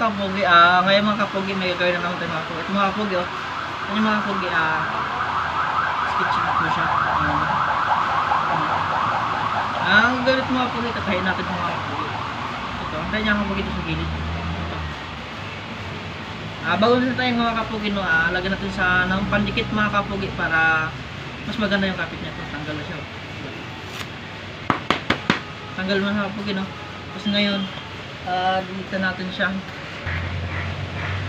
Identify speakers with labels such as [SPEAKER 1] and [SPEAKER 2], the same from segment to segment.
[SPEAKER 1] kapugi, ngayon mga kapugi, may gagawin na naman tayo mga kapugi. Ito mga kapugi, oh. Ito yung mga kapugi, sketching po siya. Ang galit mga kapugi, tatahin natin mga kapugi. Ito, ang kanya kapugi ito sa gilid. Ito. Bago na tayo mga kapugi, no, lagyan natin sa ng pandikit mga kapugi para mas maganda yung kapit niya. Ito, tanggal na siya. Oh. Tanggal mo mga kapugi, no. Tapos ngayon, dito natin siya.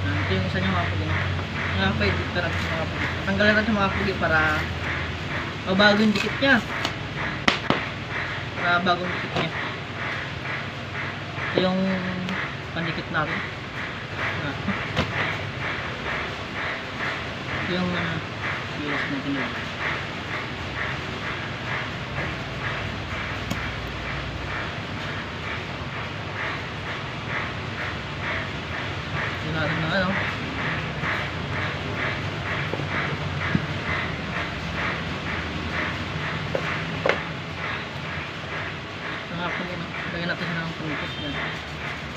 [SPEAKER 1] Ito yung isa niya mga kapugi. Nga pa, dito natin siya mga kapugi. Tanggalin natin mga kapugi para mabago yung dikit niya. Para bagong dikit niya. Ito yung pandikit natin. Ito yung bilas natin yun. Natin na ano. Lagyan natin ng pungkos yan.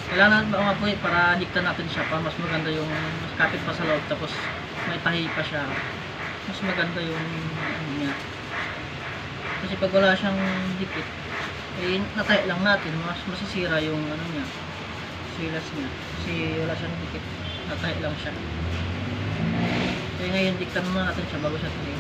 [SPEAKER 1] Kailangan ba mga po para dikta natin siya para mas maganda yung mas kapit pa sa loob tapos may tahi pa siya. Mas maganda yung ano niya. Kasi pag wala siyang dikit, eh natahi lang natin, mas masisira yung ano niya. Silas niya. Kasi wala siyang dikit. Natahi lang siya. Kaya ngayon diktan muna natin siya bago siya tahin.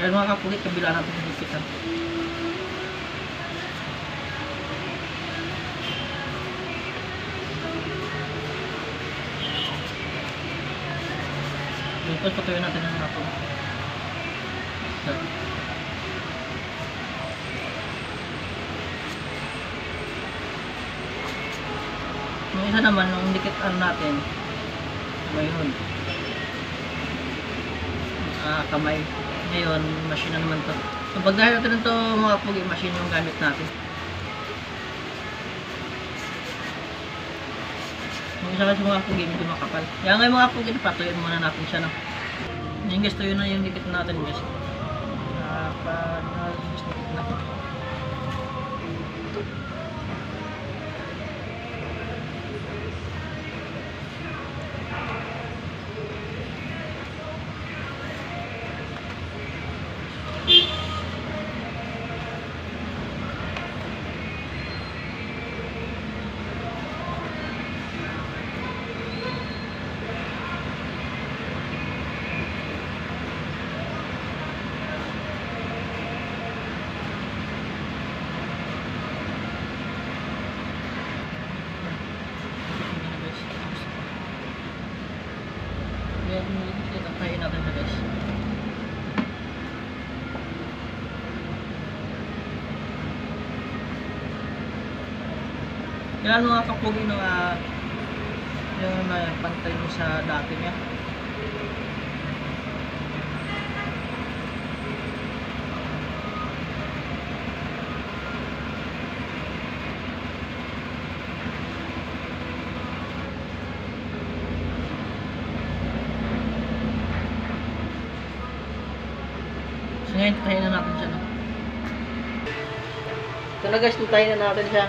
[SPEAKER 1] Kaya mga kapugi, kabila natin yung dikitan. Tapos patuloy natin ang hapon. Yung isa naman, yung dikitan natin, mayroon. Kamay. Ngayon, machine na naman to. So, pag dahil natin ito mga kapugi, machine yung gamit natin. Yung isa kasi mga kapugi, medyo makapal. Kaya ngayon mga kapugi, patuloy muna natin siya. No? Yung gusto yun na yung dikit natin guys. Dikit natin. Tayo natin ito guys. Kailan mga kapugi no, yung pantay mo sa dati niya. So ngayon, tayo na natin siya. No? So na guys, tayo na natin siya.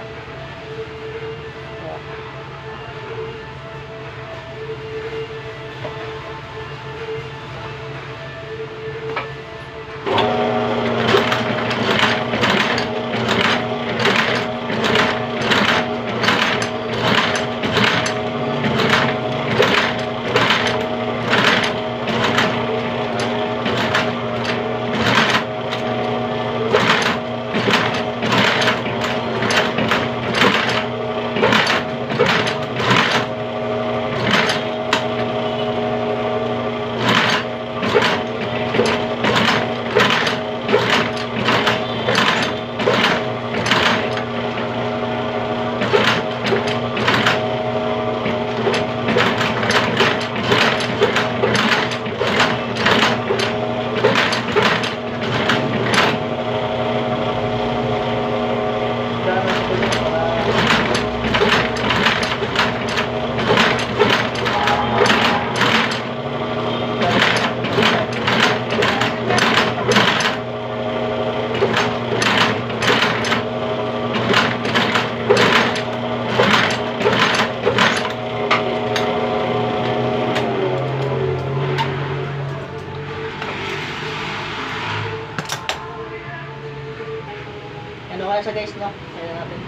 [SPEAKER 1] siya guys, no? Kaya natin.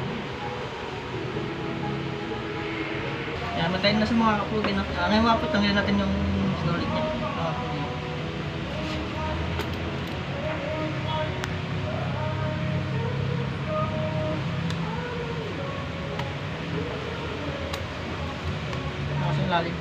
[SPEAKER 1] Yan, matayin na sa mga kapugi, no? Ngayon mga po, tanggalin natin yung snolit niya. Mga kapugi. Nakasing lalim.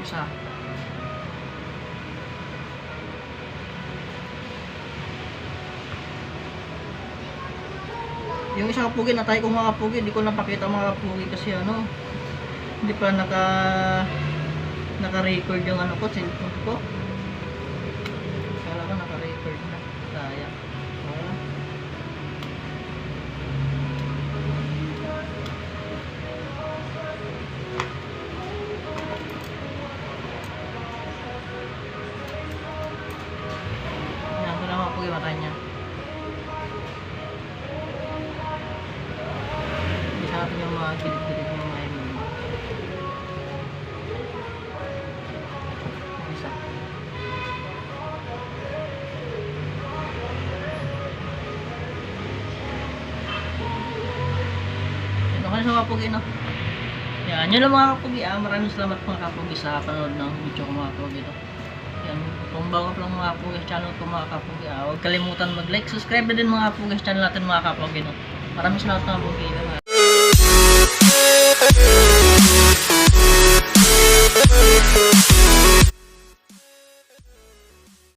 [SPEAKER 1] Isa. Yung isang kapugi, natay ko mga kapugi, hindi ko napakita mga kapugi kasi ano, hindi pa naka-record yung ano ko, cellphone ko. Kala ko naka-record na. Sayang. Wala. Yan, ito na mga kapugi, mata niya. Isa natin yung mga gilid-gilid ng mga yun. Isa. Ito ka na sa kapugi, no? Yan, yun lang mga kapugi. Maraming salamat mga kapugi sa panood ng video ko mga kapugi. Yan, kung bago pa lang mga kapugi sa channel ko mga kapugi, huwag kalimutan mag-like, subscribe na din mga kapugi sa channel natin mga kapugi. Maraming salamat mga kapugi.